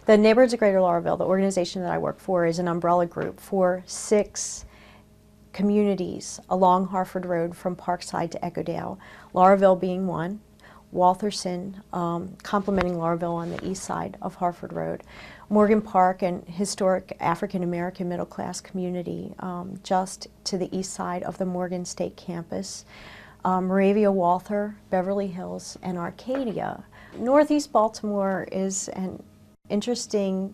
The Neighborhoods of Greater Lauraville, the organization that I work for, is an umbrella group for 6 communities along Harford Road from Parkside to Echodale, Lauraville being one, Waltherson complementing Lauraville on the east side of Harford Road, Morgan Park, an historic African-American middle-class community just to the east side of the Morgan State campus, Moravia, Walther, Beverly Hills, and Arcadia. Northeast Baltimore is an interesting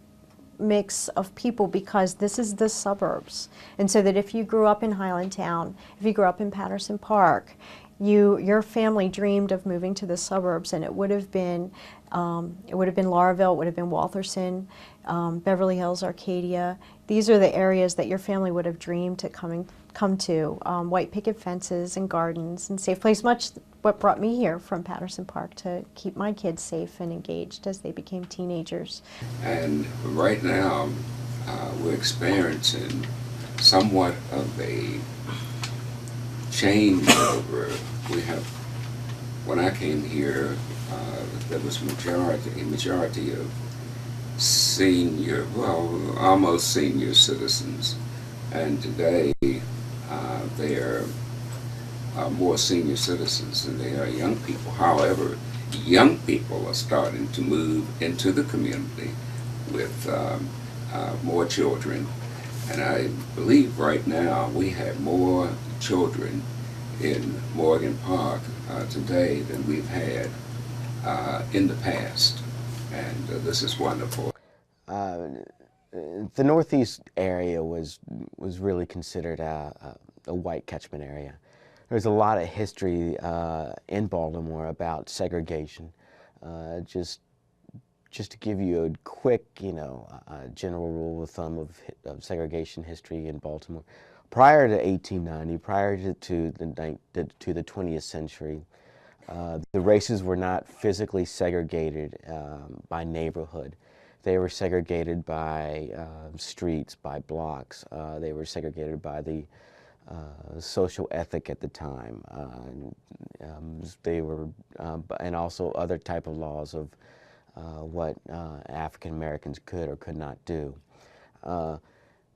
mix of people because this is the suburbs. And so that if you grew up in Highlandtown, if you grew up in Patterson Park, your family dreamed of moving to the suburbs, and it would have been Lauraville, it would have been Waltherson, Beverly Hills, Arcadia. These are the areas that your family would have dreamed to come to. White picket fences and gardens and safe place, much what brought me here from Patterson Park to keep my kids safe and engaged as they became teenagers. And right now, we're experiencing somewhat of a changeover. We have, when I came here, there was a majority of senior, well, almost senior citizens, and today there are more senior citizens than there are young people. However, young people are starting to move into the community with more children, and I believe right now we have more children in Morgan Park today than we've had in the past, and this is wonderful. The Northeast area was really considered a white catchment area. There's a lot of history in Baltimore about segregation. Just to give you a quick, general rule of thumb of segregation history in Baltimore. Prior to 1890, prior to the 20th century, the races were not physically segregated by neighborhood. They were segregated by streets, by blocks. They were segregated by the social ethic at the time. They were, and also other type of laws of what African Americans could or could not do.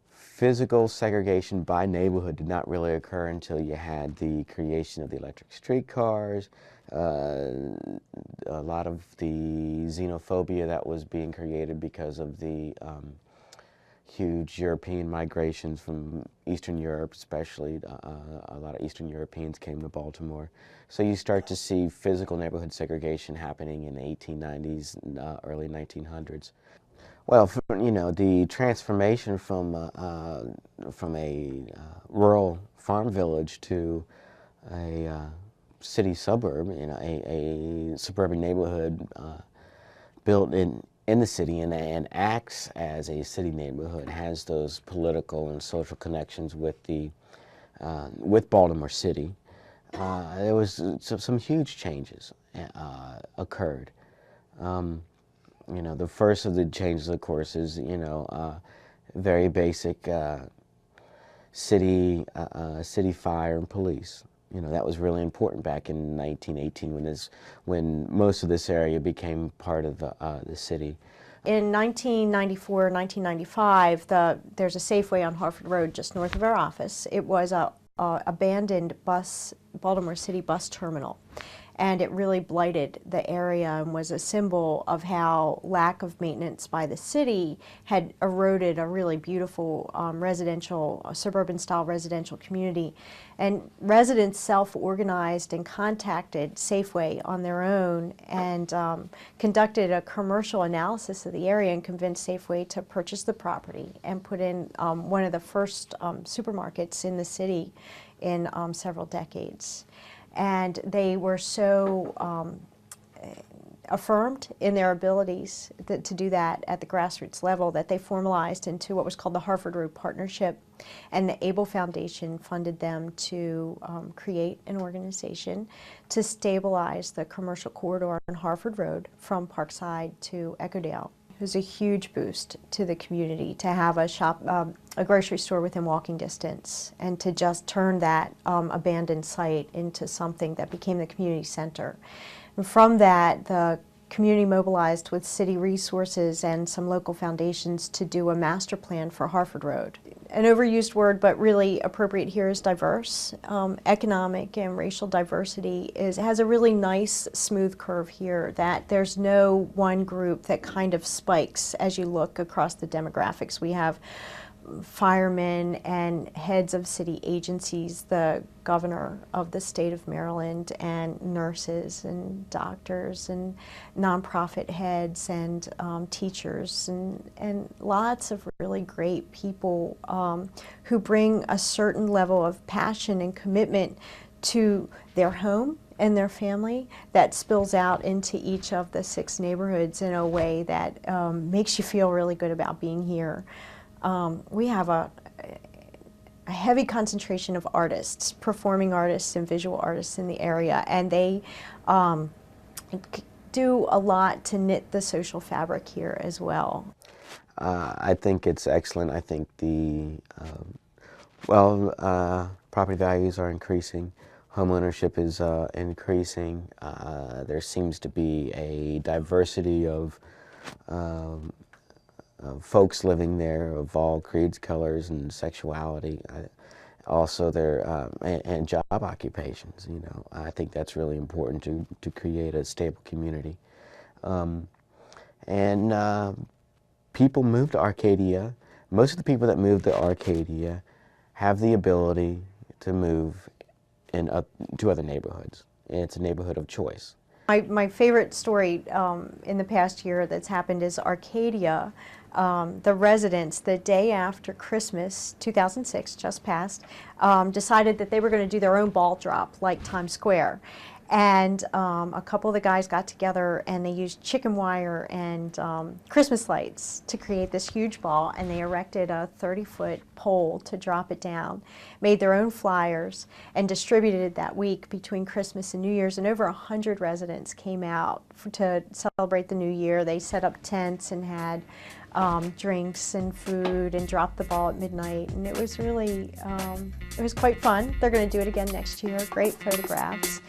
Physical segregation by neighborhood did not really occur until you had the creation of the electric streetcars, a lot of the xenophobia that was being created because of the huge European migrations from Eastern Europe, especially. A lot of Eastern Europeans came to Baltimore. So you start to see physical neighborhood segregation happening in the 1890s, early 1900s. Well, the transformation from a rural farm village to a city suburb, a suburban neighborhood built in the city and acts as a city neighborhood, has those political and social connections with with Baltimore City. There was some huge changes occurred. The first of the changes, of course, is very basic city fire and police. That was really important back in 1918 when most of this area became part of the city. In 1994, 1995, there's a Safeway on Harford Road just north of our office. It was a abandoned Baltimore City bus terminal. And it really blighted the area and was a symbol of how lack of maintenance by the city had eroded a really beautiful suburban-style residential community. And residents self-organized and contacted Safeway on their own and conducted a commercial analysis of the area and convinced Safeway to purchase the property and put in one of the first supermarkets in the city in several decades. And they were so affirmed in their abilities to do that at the grassroots level that they formalized into what was called the Harford Road Partnership. And the Able Foundation funded them to create an organization to stabilize the commercial corridor on Harford Road from Parkside to Echodale. It was a huge boost to the community to have a grocery store within walking distance, and to just turn that abandoned site into something that became the community center. And from that, the community mobilized with city resources and some local foundations to do a master plan for Harford Road. An overused word, but really appropriate here, is diverse. Economic and racial diversity has a really nice smooth curve here, that there's no one group that kind of spikes as you look across the demographics. We have firemen and heads of city agencies, the governor of the state of Maryland, and nurses and doctors and nonprofit heads and teachers and lots of really great people who bring a certain level of passion and commitment to their home and their family that spills out into each of the 6 neighborhoods in a way that makes you feel really good about being here. We have a heavy concentration of artists, performing artists and visual artists in the area, and they do a lot to knit the social fabric here as well. I think it's excellent. I think the property values are increasing. Homeownership is increasing. There seems to be a diversity of folks living there of all creeds, colors, and sexuality. Also, and job occupations. You know, I think that's really important to create a stable community. People move to Arcadia. Most of the people that move to Arcadia have the ability to move to other neighborhoods. It's a neighborhood of choice. My favorite story in the past year that's happened is Arcadia. The residents, the day after Christmas, 2006, just passed, decided that they were going to do their own ball drop like Times Square. And a couple of the guys got together and they used chicken wire and Christmas lights to create this huge ball, and they erected a 30-foot pole to drop it down, made their own flyers, and distributed it that week between Christmas and New Year's. And over 100 residents came out to celebrate the new year. They set up tents and had drinks and food and dropped the ball at midnight, and it was really, it was quite fun. They're going to do it again next year. Great photographs.